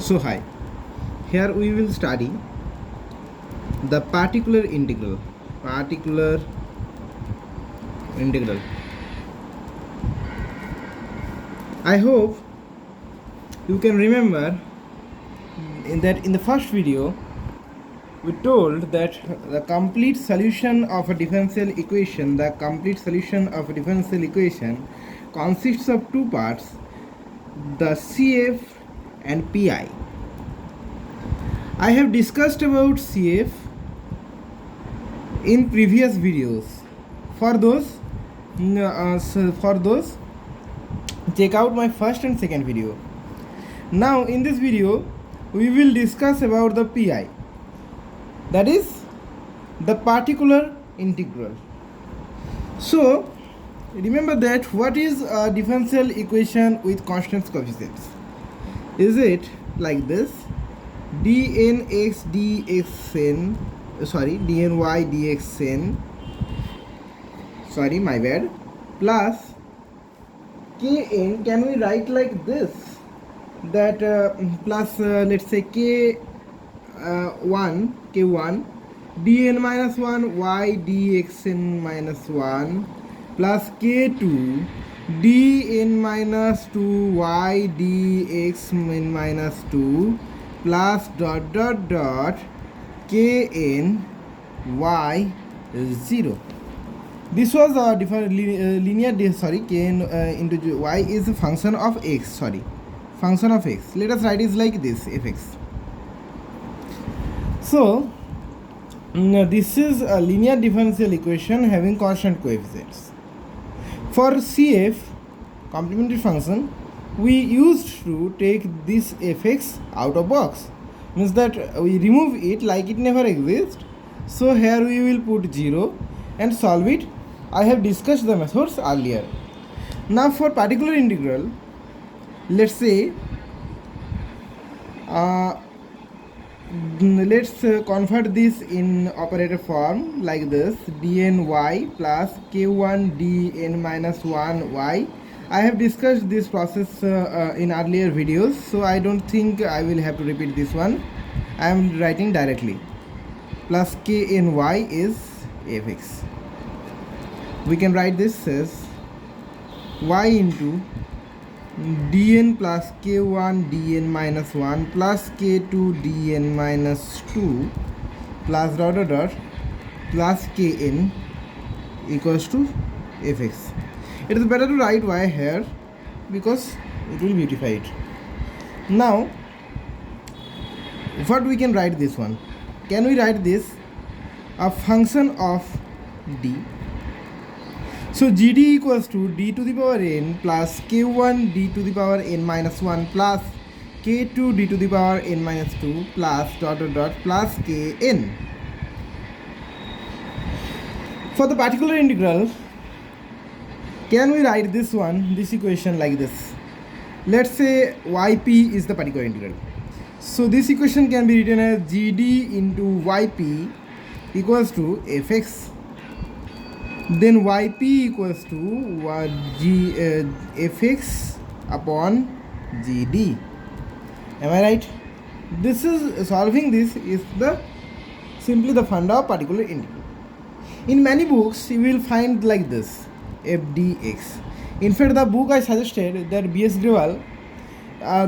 So hi, here we will study the particular integral. I hope you can remember in the first video we told that the complete solution of a differential equation consists of two parts, the CF and PI. I have discussed about CF in previous videos. For those check out my first and second video. Now in this video we will discuss about the PI, that is the particular integral. So remember that what is a differential equation with constant coefficients? Is it like this: dnx dxn dny dxn plus kn. Can we write like this, that plus let's say k1 dn minus 1 y dxn minus 1 plus k2 dn minus 2 y dxn minus 2 plus kn y 0. This was a different linear kn into y is a function of x. Let us write it like this, fx. So this is a linear differential equation having constant coefficients. For CF, complementary function, we used to take this fx out of box, means that we remove it like it never exists. So here we will put 0 and solve it. I have discussed the methods earlier. Now for particular integral, let's say let's convert this in operator form like this: dny plus k1 dn minus 1 y. I have discussed this process in earlier videos, so I don't think I will have to repeat this one. I am writing directly. Plus kny is fx. We can write this as y into dn plus k1 dn minus 1 plus k2 dn minus 2 plus plus kn equals to fx. It is better to write y here because it will beautify it. Now what we can write this one? Can we write this a function of d? So gd equals to d to the power n plus k1 d to the power n minus 1 plus k2 d to the power n minus 2 plus plus kn. For the particular integral, can we write this equation like this? Let's say yp is the particular integral. So this equation can be written as gd into yp equals to fx. Then yp equals to fx upon gd. Am I right? This is solving this is simply the funda of particular integral. In many books you will find like this, fdx. In fact, the book I suggested, that B.S. Grewal,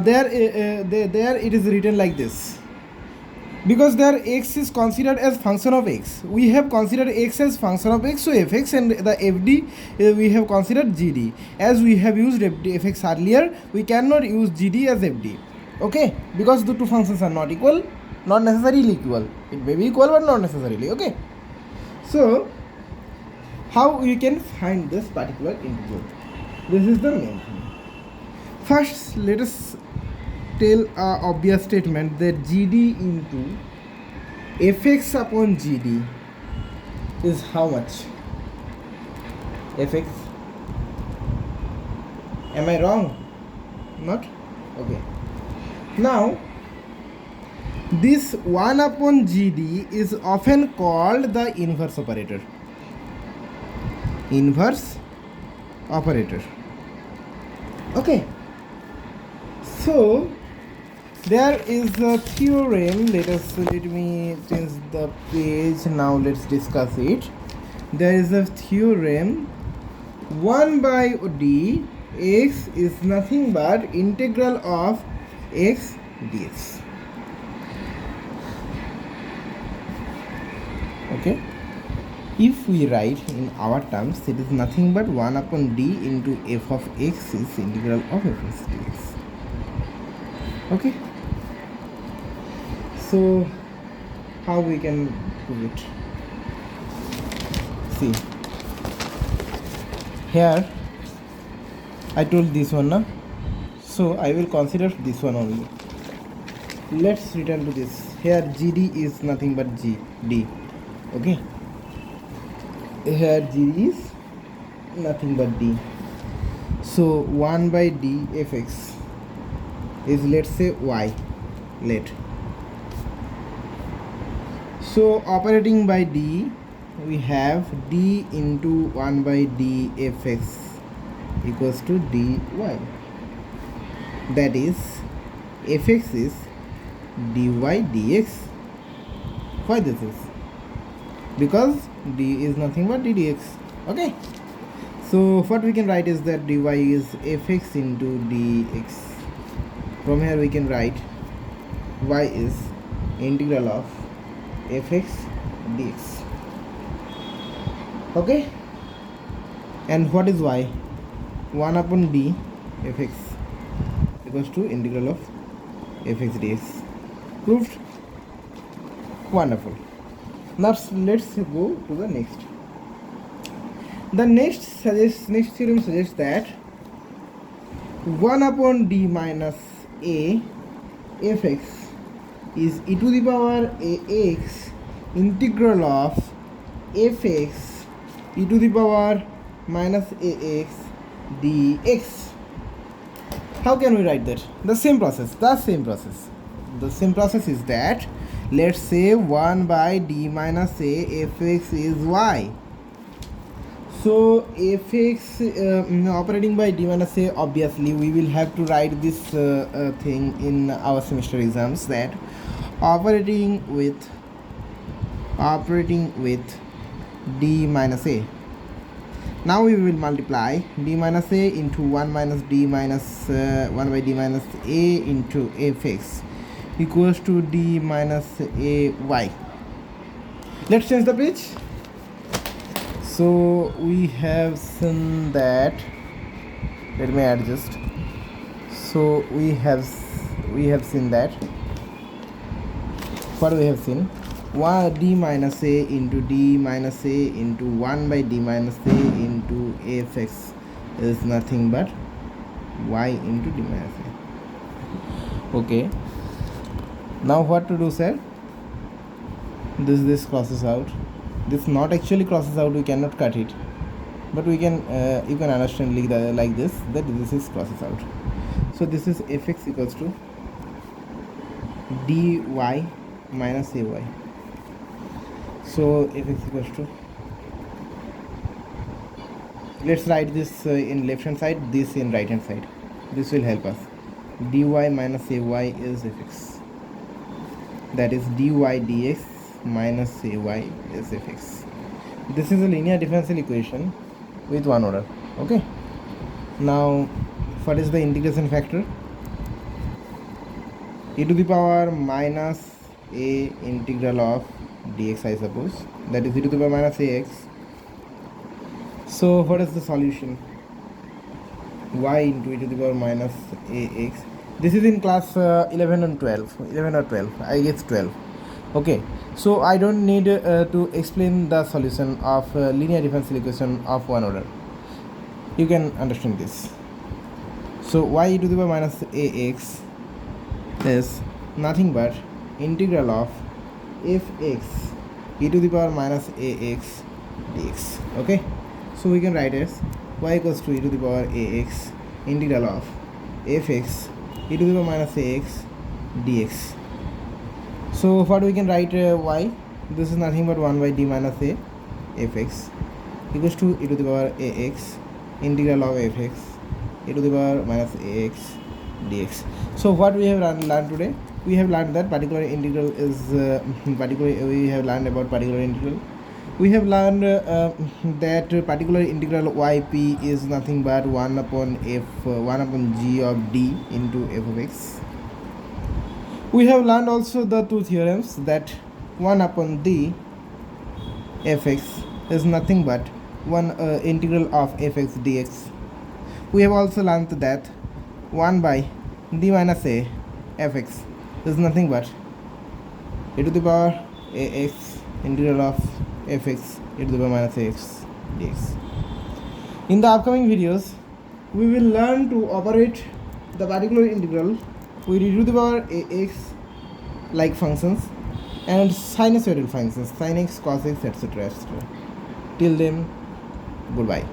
there it is written like this, because there x is considered as function of x. We have considered x as function of x, so fx, and the fd we have considered gd. As we have used fx earlier, we cannot use gd as fd, okay, because the two functions are not necessarily equal. It may be equal but not necessarily, okay. So how we can find this particular integral? This is the main thing. First, let us tell an obvious statement that gd into fx upon gd is how much? Fx. Am I wrong? Not? Okay. Now this 1 upon gd is often called the inverse operator. Okay. So There is a theorem. Let me change the page. Now let's discuss it. There is a theorem 1 by d x is nothing but integral of x dx. Okay, if we write in our terms, it is nothing but 1 upon d into f of x is integral of f of dx. Okay, so how we can prove it? See, here I told this one na, so I will consider this one only. Let's return to this. Here gd is nothing but d. Okay, here gd is nothing but d. So 1 by d fx is, let's say, y. So operating by d, we have d into 1 by d fx equals to dy. That is, fx is dy dx. Why this is? Because d is nothing but d dx. Okay, so what we can write is that dy is fx into dx. From here we can write y is integral of fx dx. Okay, and what is y? 1 upon d fx equals to integral of fx dx. Proved? Wonderful. Now let's go to the next. The next theorem suggests that 1 upon d minus a fx is e to the power ax integral of fx e to the power minus ax dx. How can we write that? The same process is that, let's say 1 by d minus a fx is y. So fx operating by d minus a, obviously we will have to write this thing in our semester exams, that operating with d minus a. Now we will multiply d minus a into 1 minus d minus 1 by d minus a into fx equals to d minus a y. Let's change the page. So we have seen that, let me adjust. So we have seen that, what we have seen, 1 d minus a into d minus a into 1 by d minus a into fx is nothing but y into d minus a. Okay, now what to do, sir? This crosses out. This not actually crosses out, we cannot cut it, but we can you can understand like this, that this is crosses out. So this is fx equals to dy minus ay. So fx equals to, let's write this in left hand side, this in right hand side. This will help us. Dy minus ay is fx, that is dy dx minus ay is fx. This is a linear differential equation with one order. Okay, now what is the integration factor? E to the power minus a integral of dx, I suppose, that is e to the power minus ax. So what is the solution? Y into e to the power minus ax. This is in class 11 or 12, I guess 12. Okay, so I don't need to explain the solution of linear differential equation of one order. You can understand this. So y e to the power minus ax is nothing but integral of fx e to the power minus ax dx. Okay, so we can write as y equals to e to the power ax integral of fx e to the power minus ax dx. So what we can write y? This is nothing but 1 by d minus a fx equals to e to the power ax integral of fx e to the power minus ax dx. So what we have learned today? We have learned that particular integral is we have learned about particular integral. We have learned that particular integral yp is nothing but 1 upon g of d into f of x. We have learned also the two theorems, that 1 upon d fx is nothing but 1 integral of fx dx. We have also learned that 1 by d minus a fx is nothing but e to the power ax integral of fx e to the power minus ax dx. In the upcoming videos, we will learn to operate the particular integral with e to the power ax like functions and sinusoidal functions, sin x, cos x, etc. etc. Till then, goodbye.